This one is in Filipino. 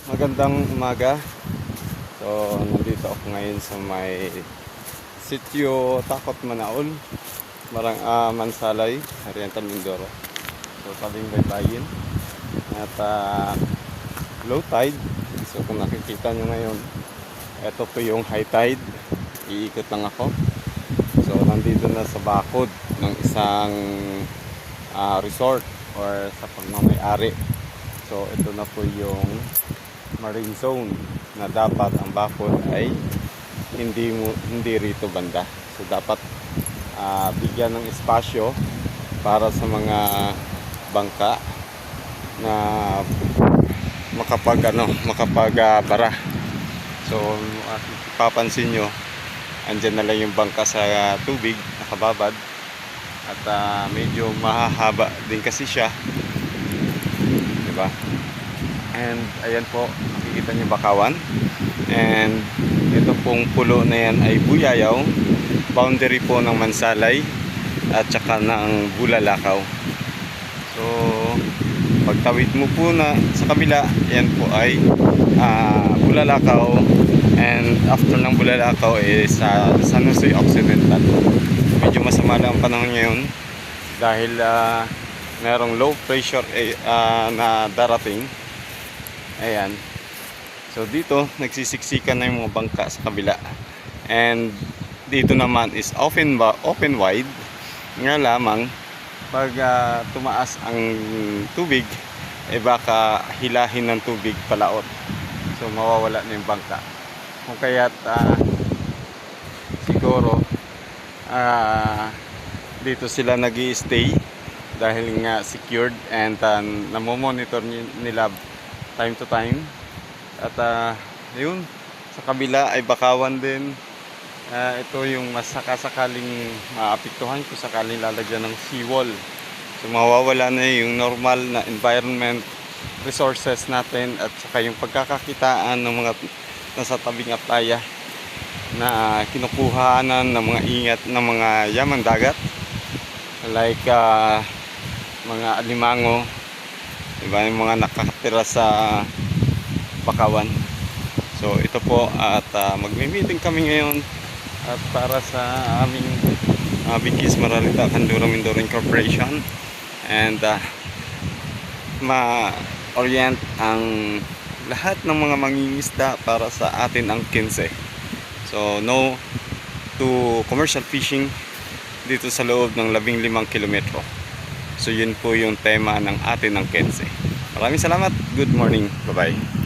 Magandang umaga. So, nandito ako ngayon sa may sitio Takot Manaol, Mansalay, Oriental Mindoro. So, tabing baybayin at low tide. So, kung nakikita nyo ngayon, ito po yung high tide. Iikot lang ako. So, nandito na sa bakod ng isang resort or sa pagmamayari. So, ito na po yung marine zone na dapat ang bakod ay hindi rito banda. So dapat bigyan ng espasyo para sa mga bangka na makapag bara. So papansin nyo, andyan na lang yung bangka sa tubig, nakababad, at medyo mahahaba din kasi siya, diba? And ayan po, makikita niyo bakawan. And ito pong pulo na yan ay Buyayaw, boundary po ng Mansalay at saka ng Bulalakaw. So pagtawid mo po na sa kabila, yan po ay Bulalakaw. And after ng Bulalakaw is San Jose Occidental. Medyo masama lang ang panahon ngayon dahil merong low pressure na darating. Ayan. So dito nagsisiksikan na yung mga bangka sa kabila. And dito naman is open wide. Nga lamang pag tumaas ang tubig, baka hilahin ng tubig palaot. So mawawala na yung bangka. Kung kaya't siguro dito sila nag-i-stay dahil nga secured and namomonitor nila time to time. At yun, sa kabila ay bakawan din. Ito yung masakasakaling maapektuhan kung sakaling lalagyan ng seawall. So mawawala na yung normal na environment, resources natin, at saka yung pagkakakitaan ng mga nasa tabing playa na kinukuhanan ng mga ingat ng mga yaman dagat like mga alimango, diba, yung mga nakatira sa bakawan. So ito po, at magme-meeting kami ngayon at para sa aming Bigis Maralita Kandura Mindoro Corporation, and ma-orient ang lahat ng mga mangingisda para sa atin ang 15. So no to commercial fishing dito sa loob ng 15 kilometro. So yun po yung tema ng atin ng 15. Maraming salamat. Good morning. Bye-bye.